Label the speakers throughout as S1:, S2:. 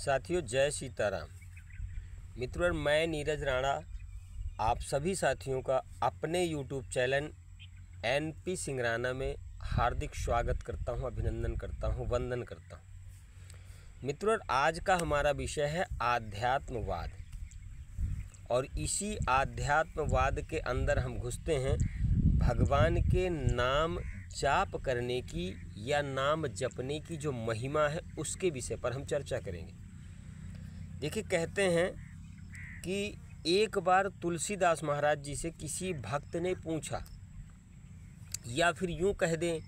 S1: साथियों, जय सीताराम। मित्रों, मैं नीरज राणा आप सभी साथियों का अपने YouTube चैनल NP सिंगराना में हार्दिक स्वागत करता हूं, अभिनंदन करता हूं, वंदन करता हूं। मित्रों, आज का हमारा विषय है आध्यात्मवाद और इसी आध्यात्मवाद के अंदर हम घुसते हैं भगवान के नाम जाप करने की या नाम जपने की जो महिमा है उसके विषय पर हम चर्चा करेंगे। देखिए, कहते हैं कि एक बार तुलसीदास महाराज जी से किसी भक्त ने पूछा, या फिर यूं कह दें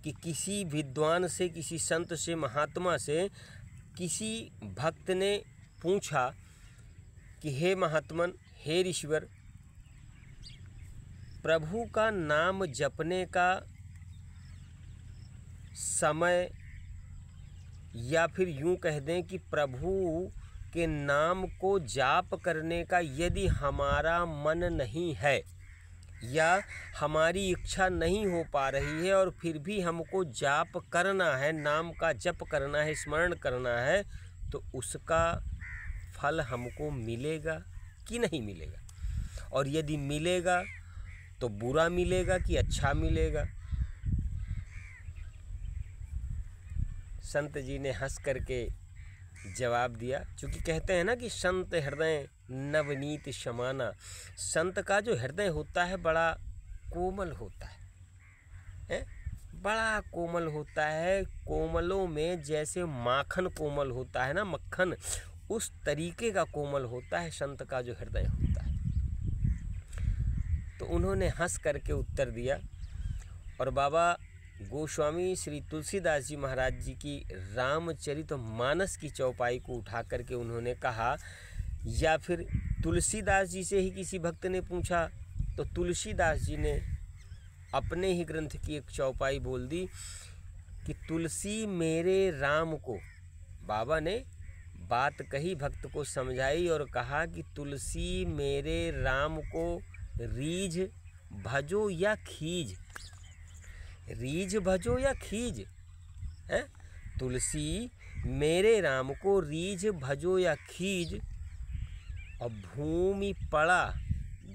S1: कि किसी विद्वान से, किसी संत से, महात्मा से किसी भक्त ने पूछा कि हे महात्मन, हे ईश्वर, प्रभु का नाम जपने का समय, या फिर यूं कह दें कि प्रभु के नाम को जाप करने का यदि हमारा मन नहीं है या हमारी इच्छा नहीं हो पा रही है और फिर भी हमको जाप करना है, नाम का जप करना है, स्मरण करना है, तो उसका फल हमको मिलेगा कि नहीं मिलेगा, और यदि मिलेगा तो बुरा मिलेगा कि अच्छा मिलेगा। संत जी ने हंस करके जवाब दिया, क्योंकि कहते हैं ना कि संत हृदय नवनीत समाना। संत का जो हृदय होता है बड़ा कोमल होता है, बड़ा कोमल होता है। कोमलों में जैसे माखन कोमल होता है ना, मक्खन, उस तरीके का कोमल होता है संत का जो हृदय होता है। तो उन्होंने हंस करके उत्तर दिया और बाबा गोस्वामी श्री तुलसीदास जी महाराज जी की रामचरितमानस की चौपाई को उठा करके उन्होंने कहा, या फिर तुलसीदास जी से ही किसी भक्त ने पूछा तो तुलसीदास जी ने अपने ही ग्रंथ की एक चौपाई बोल दी कि तुलसी मेरे राम को। बाबा ने बात कही, भक्त को समझाई और कहा कि तुलसी मेरे राम को रीझ भजो या खीज, रीझ भजो या खीज है। तुलसी मेरे राम को रीझ भजो या खीज, और भूमि पड़ा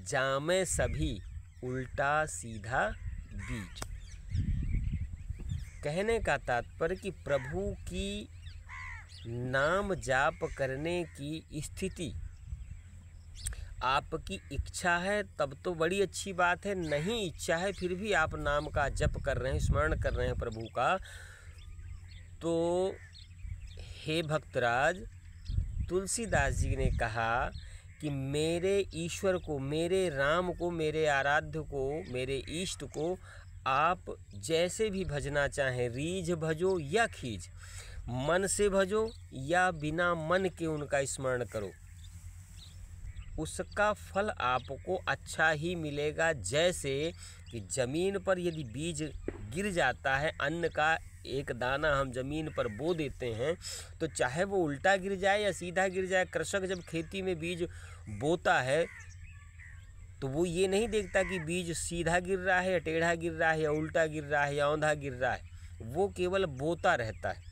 S1: जामे सभी उल्टा सीधा बीज। कहने का तात्पर्य कि प्रभु की नाम जाप करने की स्थिति आपकी इच्छा है तब तो बड़ी अच्छी बात है, नहीं इच्छा है फिर भी आप नाम का जप कर रहे हैं, स्मरण कर रहे हैं प्रभु का, तो हे भक्तराज, तुलसीदास जी ने कहा कि मेरे ईश्वर को, मेरे राम को, मेरे आराध्य को, मेरे इष्ट को आप जैसे भी भजना चाहें, रीझ भजो या खीज, मन से भजो या बिना मन के उनका स्मरण करो, उसका फल आपको अच्छा ही मिलेगा। जैसे कि ज़मीन पर यदि बीज गिर जाता है, अन्न का एक दाना हम ज़मीन पर बो देते हैं, तो चाहे वो उल्टा गिर जाए या सीधा गिर जाए, कृषक जब खेती में बीज बोता है तो वो ये नहीं देखता कि बीज सीधा गिर रहा है या टेढ़ा गिर रहा है या उल्टा गिर रहा है या औंधा गिर रहा है, वो केवल बोता रहता है।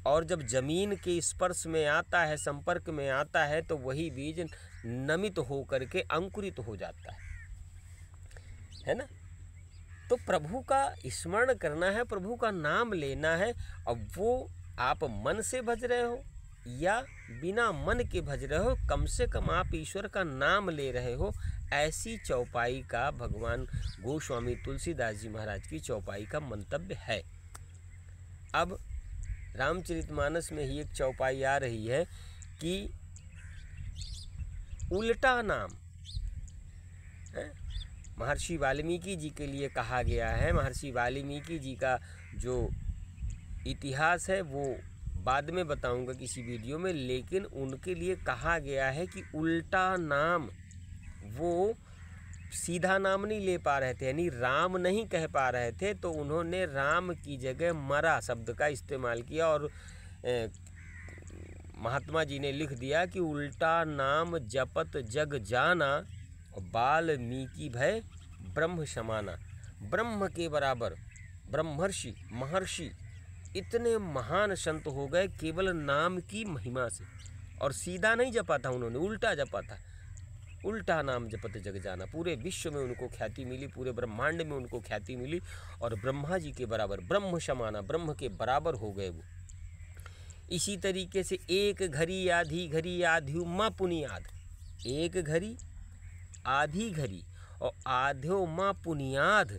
S1: और जब ज़मीन के स्पर्श में आता है, संपर्क में आता है, तो वही बीज नमित हो करके अंकुरित हो जाता है ना। तो प्रभु का स्मरण करना है, प्रभु का नाम लेना है। अब वो आप मन से भज रहे हो या बिना मन के भज रहे हो, कम से कम आप ईश्वर का नाम ले रहे हो। ऐसी चौपाई का भगवान गोस्वामी तुलसीदास जी महाराज की चौपाई का मंतव्य है। अब रामचरितमानस में ही एक चौपाई आ रही है कि उल्टा नाम है। महर्षि वाल्मीकि जी के लिए कहा गया है। महर्षि वाल्मीकि जी का जो इतिहास है वो बाद में बताऊंगा किसी वीडियो में, लेकिन उनके लिए कहा गया है कि उल्टा नाम, वो सीधा नाम नहीं ले पा रहे थे, यानी राम नहीं कह पा रहे थे, तो उन्होंने राम की जगह मरा शब्द का इस्तेमाल किया और महात्मा जी ने लिख दिया कि उल्टा नाम जपत जग जाना, वाल्मीकि भय ब्रह्म समाना। ब्रह्म के बराबर ब्रह्मर्षि, महर्षि इतने महान संत हो गए केवल नाम की महिमा से। और सीधा नहीं जपा था उन्होंने, उल्टा जपा था। उल्टा नाम जपत जग जाना। पूरे विश्व में उनको ख्याति मिली, पूरे ब्रह्मांड में उनको ख्याति मिली और ब्रह्मा जी के बराबर, ब्रह्म समाना, ब्रह्म के बराबर हो गए वो। इसी तरीके से एक घड़ी आधी माँ पुनियाद, एक घड़ी आधी घड़ी और आध्यो माँ पुनियाद,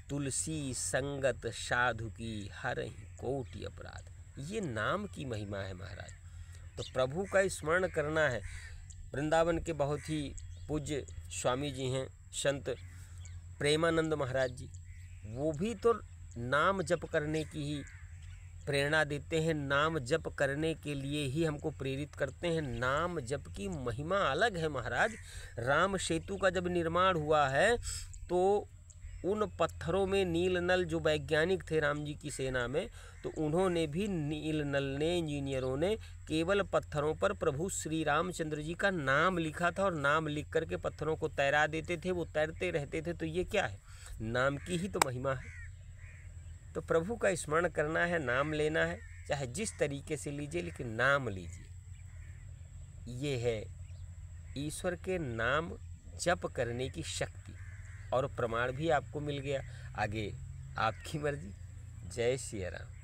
S1: तुलसी संगत साधु की हरहि कोटि अपराध। ये नाम की महिमा है महाराज। तो प्रभु का स्मरण करना है। वृंदावन के बहुत ही पूज्य स्वामी जी हैं संत प्रेमानंद महाराज जी, वो भी तो नाम जप करने की ही प्रेरणा देते हैं, नाम जप करने के लिए ही हमको प्रेरित करते हैं। नाम जप की महिमा अलग है महाराज। राम सेतु का जब निर्माण हुआ है तो उन पत्थरों में नील नल जो वैज्ञानिक थे राम जी की सेना में, तो उन्होंने भी, नील नल ने, इंजीनियरों ने केवल पत्थरों पर प्रभु श्री रामचंद्र जी का नाम लिखा था और नाम लिख करके पत्थरों को तैरा देते थे, वो तैरते रहते थे। तो ये क्या है? नाम की ही तो महिमा है। तो प्रभु का स्मरण करना है, नाम लेना है, चाहे जिस तरीके से लीजिए, लेकिन नाम लीजिए। ये है ईश्वर के नाम जप करने की शक्ति। और प्रमाण भी आपको मिल गया। आगे आपकी मर्जी। जय सिया राम।